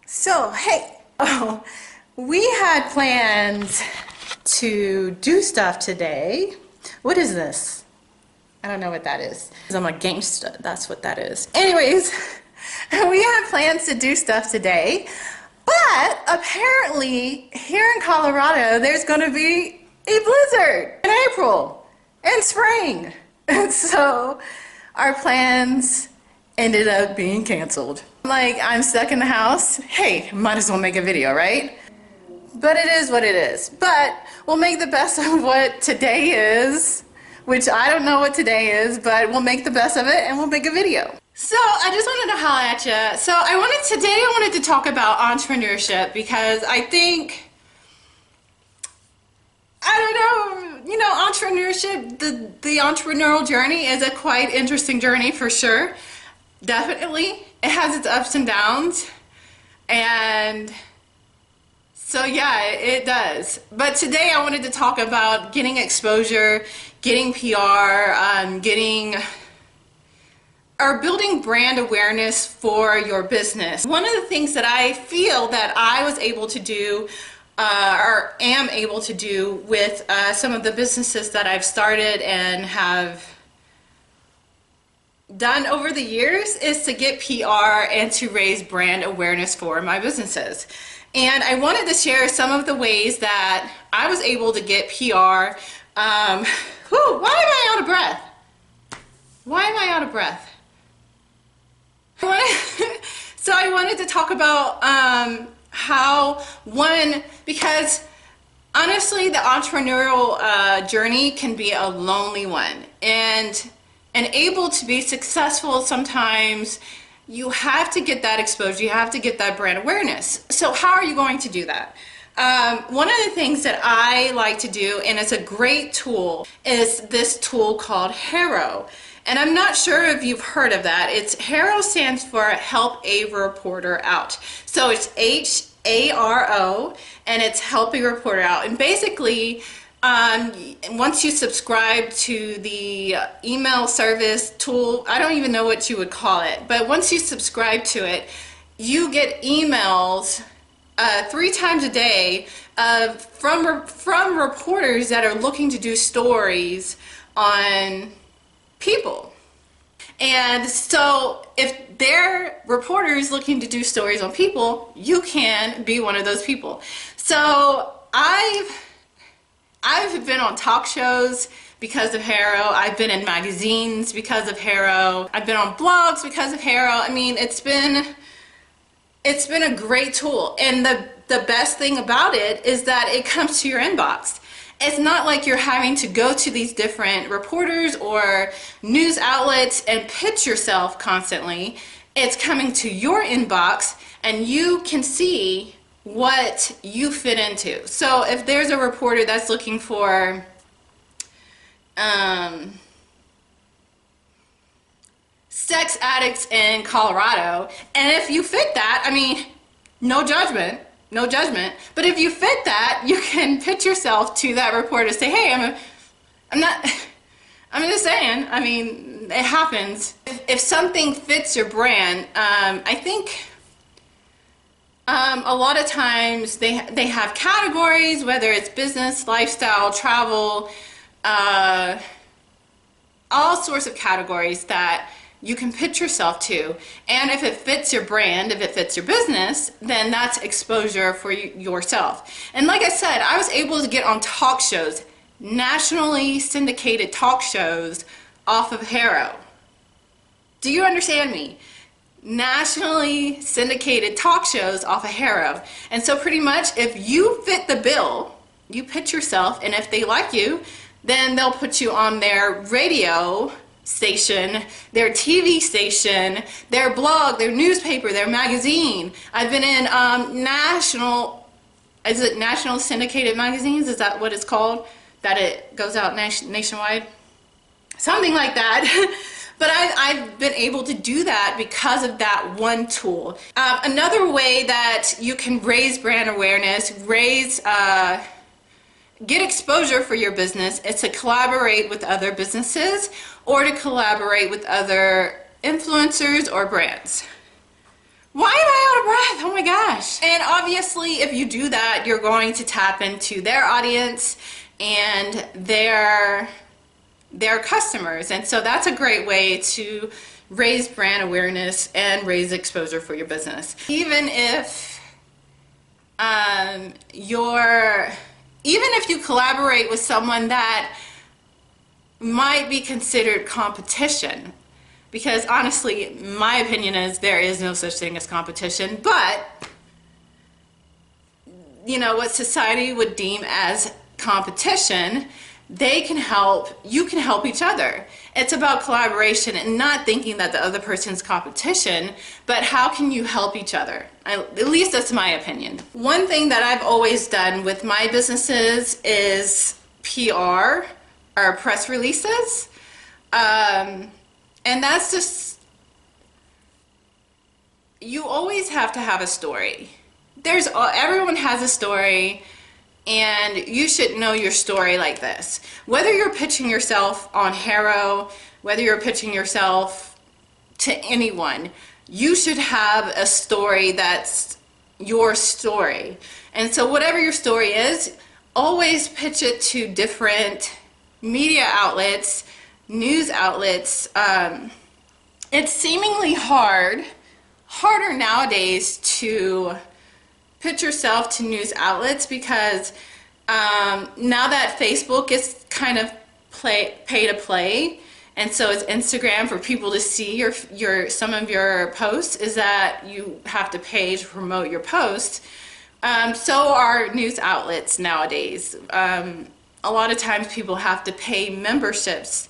So, hey, we had plans to do stuff today. What is this? I don't know what that is. I'm a gangster, that's what that is. Anyways, we had plans to do stuff today, but apparently here in Colorado, there's going to be a blizzard in April and spring. And so our plans ended up being canceled. Like, I'm stuck in the house. Hey, might as well make a video, right? But it is what it is. But we'll make the best of what today is, which I don't know what today is, but we'll make the best of it and we'll make a video. So I just wanted to holler at you. So today I wanted to talk about entrepreneurship because I think, entrepreneurship, the entrepreneurial journey is a quite interesting journey for sure. Definitely. It has its ups and downs. And so yeah, it does. But today I wanted to talk about getting exposure, getting PR, building brand awareness for your business. One of the things that I feel that I was able to do or am able to do with some of the businesses that I've started and have done over the years is to get PR and to raise brand awareness for my businesses. And I wanted to share some of the ways that I was able to get PR. Why am I out of breath? Why am I out of breath? So I wanted to talk about because honestly the entrepreneurial journey can be a lonely one, and able to be successful sometimes you have to get that exposure, you have to get that brand awareness. So how are you going to do that? One of the things that I like to do, and it's a great tool, is this tool called HARO. And I'm not sure if you've heard of that. HARO stands for Help a Reporter Out. So it's HARO, and it's Help a Reporter Out. And basically, once you subscribe to the email service tool, I don't even know what you would call it, but once you subscribe to it, you get emails 3 times a day from reporters that are looking to do stories on people. And so if they're reporters looking to do stories on people, you can be one of those people. So I've been on talk shows because of HARO. I've been in magazines because of HARO. I've been on blogs because of HARO. I mean, it's been a great tool. And the best thing about it is that it comes to your inbox. It's not like you're having to go to these different reporters or news outlets and pitch yourself constantly. It's coming to your inbox and you can see what you fit into. So if there's a reporter that's looking for sex addicts in Colorado, and if you fit that, I mean, no judgment, but if you fit that, you can pitch yourself to that reporter, say, hey, I'm just saying, I mean, it happens. If something fits your brand, I think a lot of times they have categories, whether it's business, lifestyle, travel, all sorts of categories that you can pitch yourself to. And if it fits your brand, if it fits your business, then that's exposure for yourself. And like I said, I was able to get on talk shows, nationally syndicated talk shows off of HARO. Do you understand me? Nationally syndicated talk shows off of HARO. And so pretty much if you fit the bill, you pitch yourself, and if they like you, then they'll put you on their radio station, their TV station, their blog, their newspaper, their magazine. I've been in national syndicated magazines? Is that what it's called? That it goes out nationwide? Something like that. But I've been able to do that because of that one tool. Another way that you can raise brand awareness, get exposure for your business is to collaborate with other businesses or to collaborate with other influencers or brands. Why am I out of breath? Oh my gosh. And obviously, if you do that, you're going to tap into their audience and their customers. And so that's a great way to raise brand awareness and raise exposure for your business. Even if even if you collaborate with someone that might be considered competition, because honestly, my opinion is there is no such thing as competition, but you know what society would deem as competition, they can help, you can help each other. It's about collaboration and not thinking that the other person's competition, but how can you help each other? At least that's my opinion. One thing that I've always done with my businesses is PR, or press releases. And that's just, you always have to have a story. Everyone has a story, and you should know your story like this. Whether you're pitching yourself on Haro, whether you're pitching yourself to anyone, you should have a story that's your story. And so whatever your story is, always pitch it to different media outlets, news outlets. It's seemingly harder nowadays to pitch yourself to news outlets because now that Facebook is kind of pay to play, and so is Instagram for people to see some of your posts, is that you have to pay to promote your post. So are news outlets nowadays. A lot of times people have to pay memberships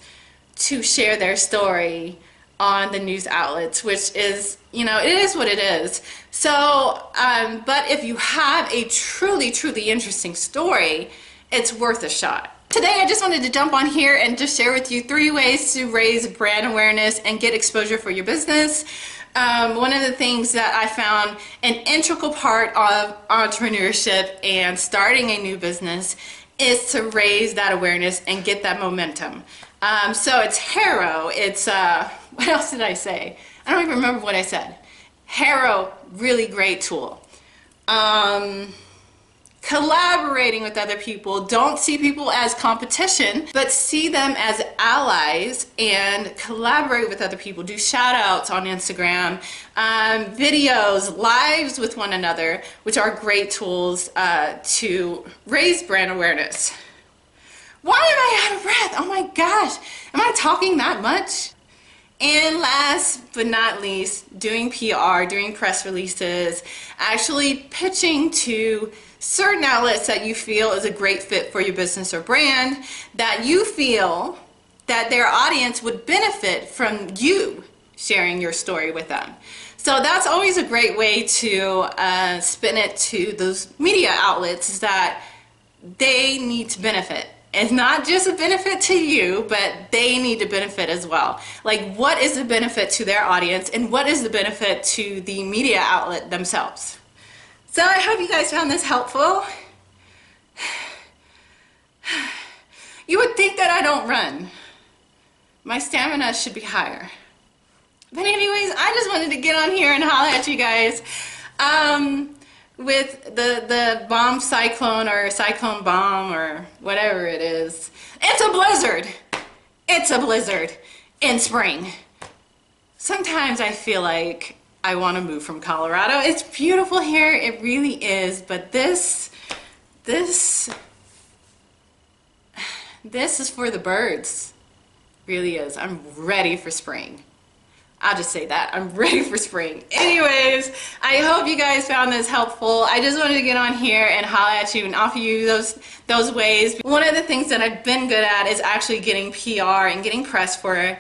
to share their story on the news outlets, which is, you know, it is what it is. So, but if you have a truly, truly interesting story, it's worth a shot. Today, I just wanted to jump on here and just share with you 3 ways to raise brand awareness and get exposure for your business. One of the things that I found an integral part of entrepreneurship and starting a new business is to raise that awareness and get that momentum. So it's Haro, it's, what else did I say? I don't even remember what I said. Haro, really great tool. Collaborating with other people, don't see people as competition, but see them as allies and collaborate with other people. Do shout outs on Instagram, videos, lives with one another, which are great tools to raise brand awareness. Why am I out of breath? Oh my gosh, am I talking that much? And last but not least, doing PR, doing press releases, actually pitching to certain outlets that you feel is a great fit for your business or brand, that you feel that their audience would benefit from you sharing your story with them. So that's always a great way to spin it to those media outlets, that they need to benefit. It's not just a benefit to you, but they need to benefit as well. Like, what is the benefit to their audience, and what is the benefit to the media outlet themselves? So I hope you guys found this helpful. You would think that I don't run. My stamina should be higher. But anyways, I just wanted to get on here and holler at you guys. With the bomb cyclone, or cyclone bomb, or whatever it is. It's a blizzard. It's a blizzard in spring. Sometimes I feel like I want to move from Colorado. It's beautiful here, it really is, but this is for the birds. Really is. I'm ready for spring. I'll just say that. I'm ready for spring. Anyways, I hope you guys found this helpful. I just wanted to get on here and holler at you and offer you those ways. One of the things that I've been good at is actually getting PR and getting press for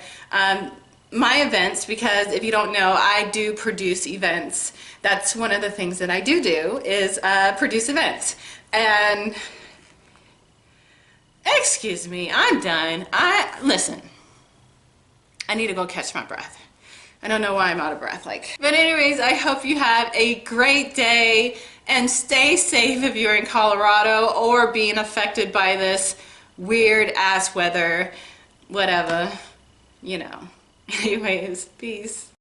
my events, because if you don't know, I do produce events. That's one of the things that I do is produce events. And excuse me, I'm done. Listen, I need to go catch my breath. I don't know why I'm out of breath. But anyways, I hope you have a great day and stay safe if you're in Colorado or being affected by this weird ass weather, whatever, you know. Anyways, peace.